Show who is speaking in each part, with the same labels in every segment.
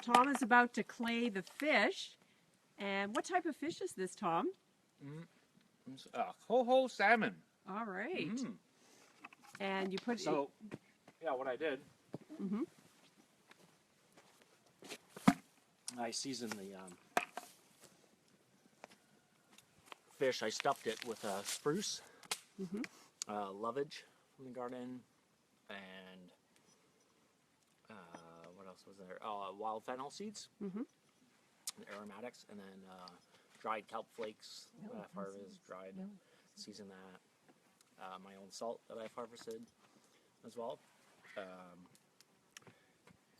Speaker 1: Tom is about to clay the fish. And what type of fish is this, Tom?
Speaker 2: Coho salmon.
Speaker 1: All right. And you put
Speaker 2: So, yeah, what I did, I seasoned the fish. I stuffed it with spruce, lovage from the garden, and what else was there? Wild fennel seeds, and aromatics, and then dried kelp flakes that I've harvested, dried, season that. My own salt that I've harvested as well.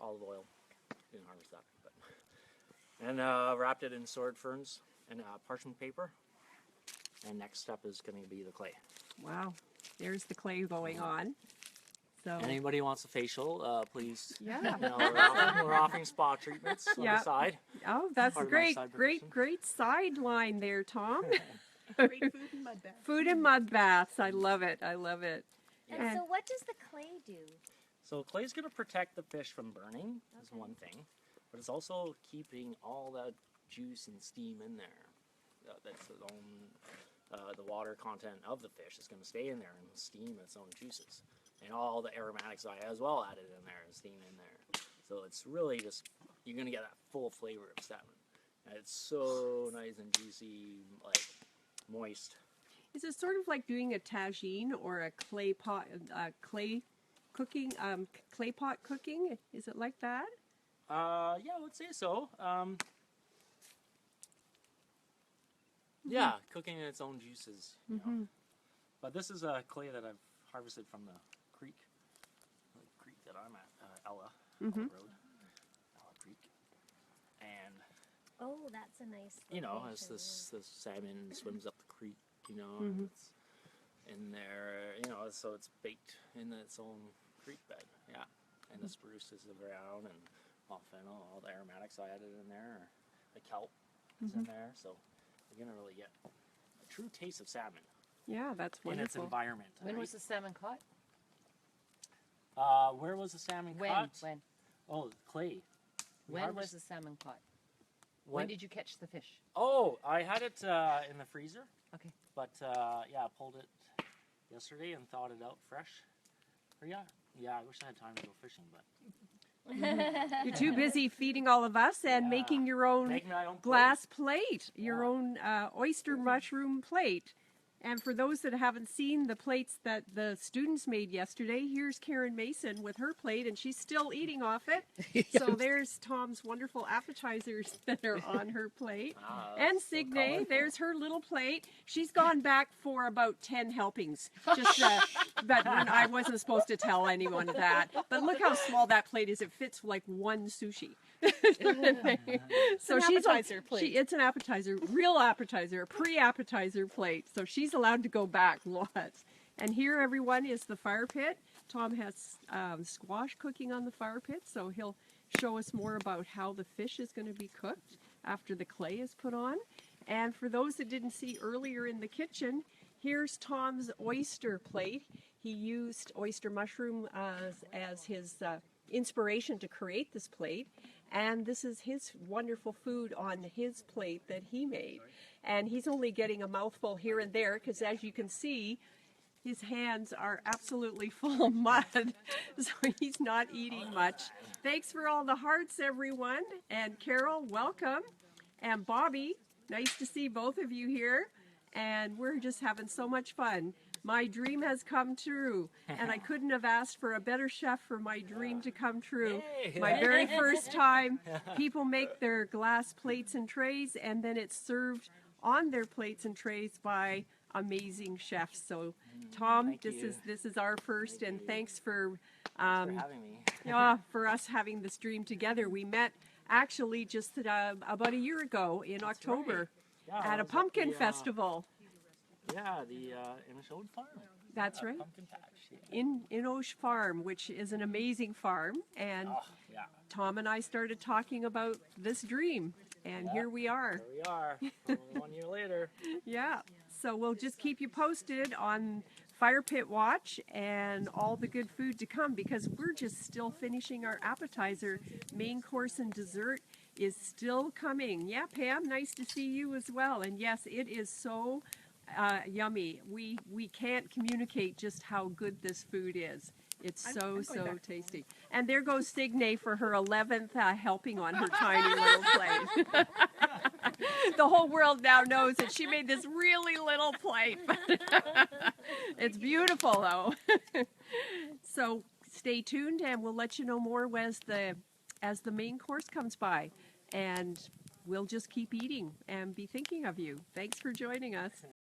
Speaker 2: Olive oil, didn't harvest that, but. And wrapped it in sword ferns and parchment paper. And next step is going to be the clay.
Speaker 1: Wow, there's the clay going on. So
Speaker 2: anybody wants a facial, please.
Speaker 1: Yeah.
Speaker 2: You know, we're offering spa treatments on the side.
Speaker 1: Oh, that's great, great sideline there, Tom.
Speaker 3: Great food and mud baths.
Speaker 1: Food and mud baths. I love it. I love it.
Speaker 4: And so what does the clay do?
Speaker 2: So clay is going to protect the fish from burning, is one thing. But it's also keeping all that juice and steam in there. That's its own, the water content of the fish is going to stay in there and steam its own juices. And all the aromatics I as well added in there and steam in there. So it's really just, you're going to get that full flavor of salmon. And it's so nice and juicy, like moist.
Speaker 1: Is it sort of like doing a tagine or a clay pot, clay pot cooking? Is it like that?
Speaker 2: Yeah, I would say so. Yeah, cooking in its own juices. You know. But this is a clay that I've harvested from the creek that I'm at, Ella Road, Ella Creek. And
Speaker 4: oh, that's a nice
Speaker 2: you know,
Speaker 4: location.
Speaker 2: as this salmon swims up the creek, you know, and it's in there, you know, so it's baked in its own creek bed. Yeah, and the spruce is around and fennel, all the aromatics I added in there, the kelp is in there, so you're gonna really get a true taste of salmon.
Speaker 1: Yeah, that's wonderful.
Speaker 2: In its environment.
Speaker 5: When was the salmon caught?
Speaker 2: Where was the salmon caught?
Speaker 5: When?
Speaker 2: Oh, clay.
Speaker 5: When was the salmon caught? When did you catch the fish?
Speaker 2: Oh, I had it in the freezer.
Speaker 5: Okay.
Speaker 2: But yeah, I pulled it yesterday and thawed it out fresh. Or yeah, I wish I had time to go fishing, but.
Speaker 1: You're too busy feeding all of us and making your own glass plate, your own oyster mushroom plate. And for those that haven't seen the plates that the students made yesterday, here's Karen Mason with her plate, and she's still eating off it. So there's Tom's wonderful appetizers that are on her plate. And Signe, there's her little plate. She's gone back for about 10 helpings. Just but I wasn't supposed to tell anyone that. But look how small that plate is. It fits like one sushi. So she's
Speaker 3: appetizer plate.
Speaker 1: It's an appetizer, real appetizer, a pre-appetizer plate. So she's allowed to go back lots. And here, everyone, is the fire pit. Tom has squash cooking on the fire pit, so he'll show us more about how the fish is going to be cooked after the clay is put on. And for those that didn't see earlier in the kitchen, here's Tom's oyster plate. He used oyster mushroom as his inspiration to create this plate. And this is his wonderful food on his plate that he made. And he's only getting a mouthful here and there because, as you can see, his hands are absolutely full of mud. So he's not eating much. Thanks for all the hearts, everyone. And Carol, welcome. And Bobby, nice to see both of you here. And we're just having so much fun. My dream has come true, and I couldn't have asked for a better chef for my dream to come true. My very first time, people make their glass plates and trays, and then it's served on their plates and trays by amazing chefs. So, Tom, this is our first, and thanks for
Speaker 2: having me.
Speaker 1: For us having this dream together. We met actually just about a year ago in October at a pumpkin festival.
Speaker 2: Yeah, in Osh Farm.
Speaker 1: That's right.
Speaker 2: Pumpkin patch. Yeah.
Speaker 1: In Osh Farm, which is an amazing farm, and Tom and I started talking about this dream, and here we are.
Speaker 2: Here we are, 1 year later.
Speaker 1: Yeah. So we'll just keep you posted on Fire Pit Watch and all the good food to come, because we're just still finishing our appetizer. Main course and dessert is still coming. Yeah, Pam, nice to see you as well. And yes, it is so yummy. We can't communicate just how good this food is. It's so tasty. And there goes Signe for her 11th helping on her tiny little plate. The whole world now knows that she made this really little plate. It's beautiful, though. So stay tuned, and we'll let you know more as the main course comes by. And we'll just keep eating and be thinking of you. Thanks for joining us.